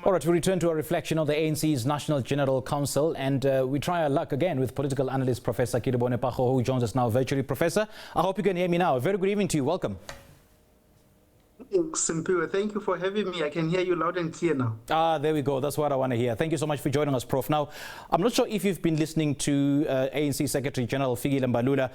All right, we return to a reflection on the ANC's National General Council, and we try our luck again with political analyst Professor Kedibone Phago, who joins us now virtually. Professor, I hope you can hear me now. A very good evening to you. Welcome. Simpiwe, thank you for having me. I can hear you loud and clear now. There we go. That's what I want to hear. Thank you so much for joining us, Prof. Now, I'm not sure if you've been listening to ANC Secretary General Fikile Mbalula.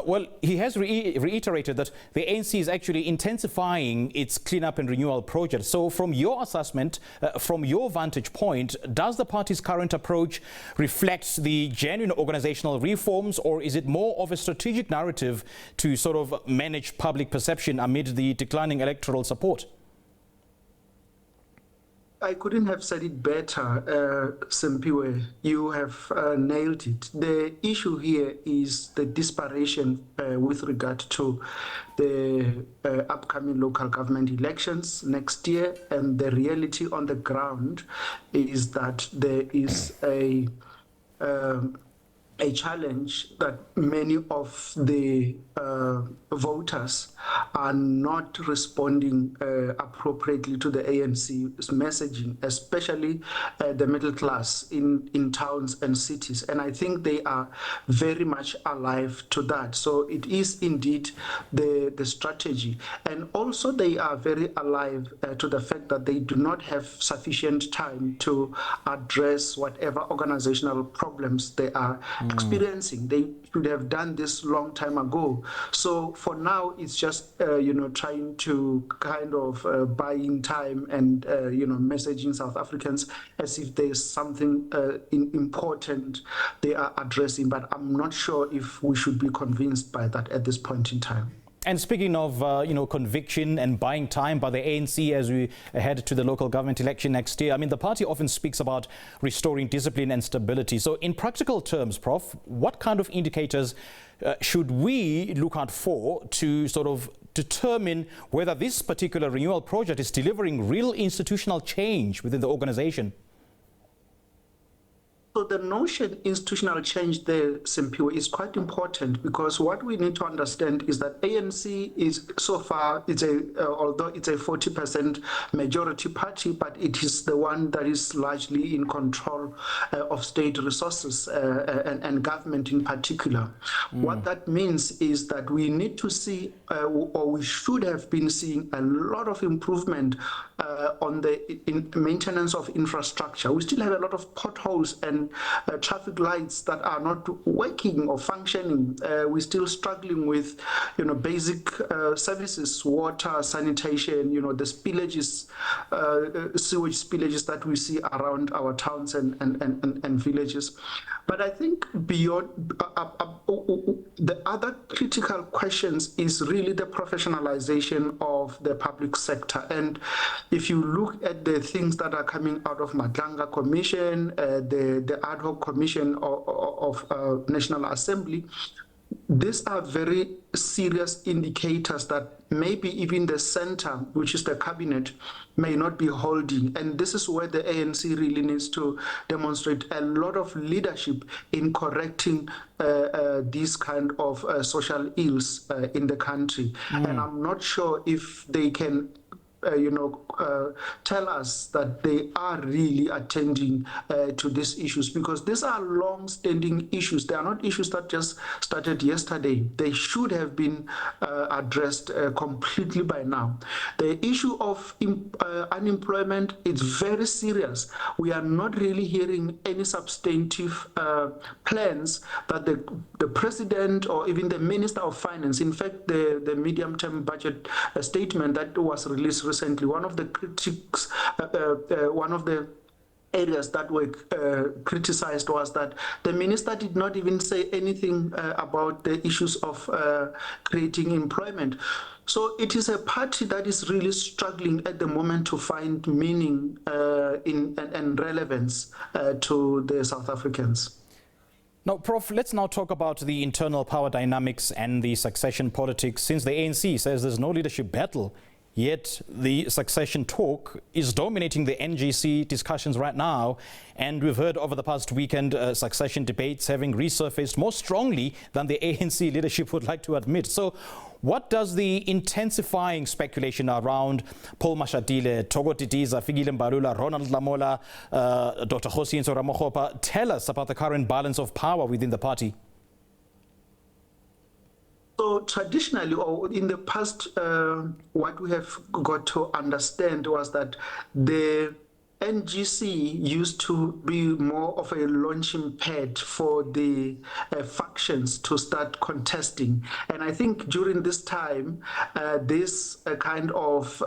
Well, he has reiterated that the ANC is actually intensifying its cleanup and renewal project. So from your assessment, from your vantage point, does the party's current approach reflect the genuine organizational reforms, or is it more of a strategic narrative to sort of manage public perception amid the declining electoral support? I couldn't have said it better, Simpiwe. You have nailed it. The issue here is the desperation with regard to the upcoming local government elections next year, and the reality on the ground is that there is a challenge that many of the voters are not responding appropriately to the ANC's messaging, especially the middle class in towns and cities. And I think they are very much alive to that. So it is indeed the strategy. And also they are very alive to the fact that they do not have sufficient time to address whatever organizational problems they are experiencing. They should have done this long time ago. So for now, it's just trying to kind of buying time and messaging South Africans as if there's something important they are addressing. But I'm not sure if we should be convinced by that at this point in time. And speaking of, conviction and buying time by the ANC as we head to the local government election next year, I mean, the party often speaks about restoring discipline and stability. So in practical terms, Prof, what kind of indicators should we look out for to sort of determine whether this particular renewal project is delivering real institutional change within the organization? So the notion institutional change there, Simpiwe, is quite important, because what we need to understand is that ANC is so far, although it's a 40% majority party, but it is the one that is largely in control of state resources and government in particular. What that means is that we need to see, or we should have been seeing, a lot of improvement on the maintenance of infrastructure. We still have a lot of potholes and traffic lights that are not working or functioning. We're still struggling with, basic services, water, sanitation, the spillages, sewage spillages that we see around our towns and villages. But I think beyond the other critical questions is really the professionalization of the public sector. And if you look at the things that are coming out of Madlanga Commission, the ad hoc commission of National Assembly, these are very serious indicators that maybe even the center, which is the cabinet, may not be holding. And this is where the ANC really needs to demonstrate a lot of leadership in correcting these kind of social ills in the country. And I'm not sure if they can tell us that they are really attending to these issues, because these are long-standing issues. They are not issues that just started yesterday. They should have been addressed completely by now. The issue of unemployment is very serious. We are not really hearing any substantive plans that the president or even the Minister of Finance, in fact, the medium-term budget statement that was released recently, one of the critics, one of the areas that were criticized was that the minister did not even say anything about the issues of creating employment. So it is a party that is really struggling at the moment to find meaning and relevance to the South Africans. Now, Prof, let's now talk about the internal power dynamics and the succession politics, since the ANC says there's no leadership battle Yet the succession talk is dominating the NGC discussions right now. And we've heard over the past weekend succession debates having resurfaced more strongly than the ANC leadership would like to admit. So what does the intensifying speculation around Paul Mashatile, Togo Didiza, Fikile Mbalula, Ronald Lamola, Dr. Kgosientsho Ramokgopa tell us about the current balance of power within the party? So traditionally, or in the past, what we have got to understand was that the NGC used to be more of a launching pad for the factions to start contesting. And I think during this time, this kind of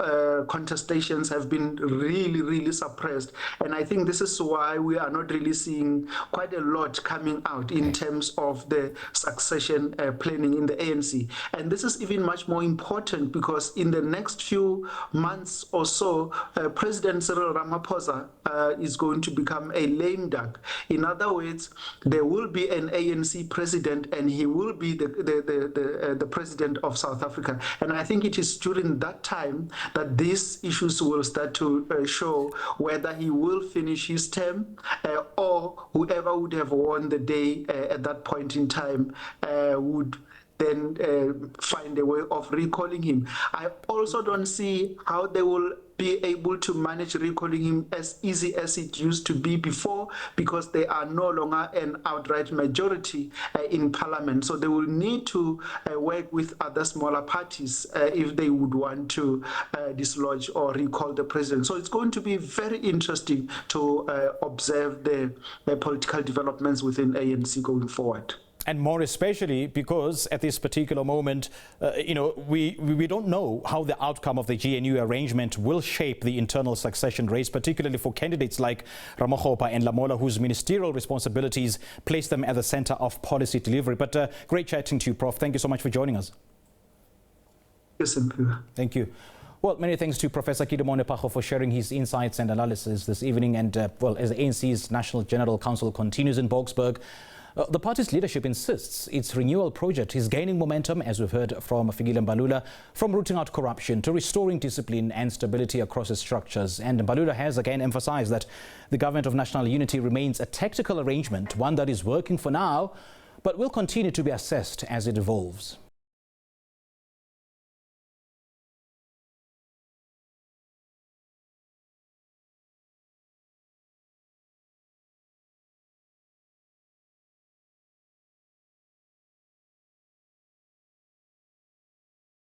contestations have been really suppressed. And I think this is why we are not really seeing quite a lot coming out in terms of the succession planning in the ANC. And this is even much more important because in the next few months or so, President Cyril Ramaphosa is going to become a lame duck. In other words, there will be an ANC president and he will be the president of South Africa. And I think it is during that time that these issues will start to show whether he will finish his term or whoever would have won the day at that point in time would then find a way of recalling him. I also don't see how they will be able to manage recalling him as easy as it used to be before, because they are no longer an outright majority in parliament. So they will need to work with other smaller parties if they would want to dislodge or recall the president. So it's going to be very interesting to observe the political developments within ANC going forward. And more especially because at this particular moment, we don't know how the outcome of the GNU arrangement will shape the internal succession race, particularly for candidates like Ramokgopa and Lamola, whose ministerial responsibilities place them at the center of policy delivery. But great chatting to you, Prof. Thank you so much for joining us. Yes, thank you. Well, many thanks to Professor Kedibone Phago for sharing his insights and analysis this evening. And as the ANC's National General Council continues in Boksburg, the party's leadership insists its renewal project is gaining momentum, as we've heard from Fikile Mbalula, from rooting out corruption to restoring discipline and stability across its structures. And Mbalula has again emphasized that the government of national unity remains a tactical arrangement, one that is working for now, but will continue to be assessed as it evolves.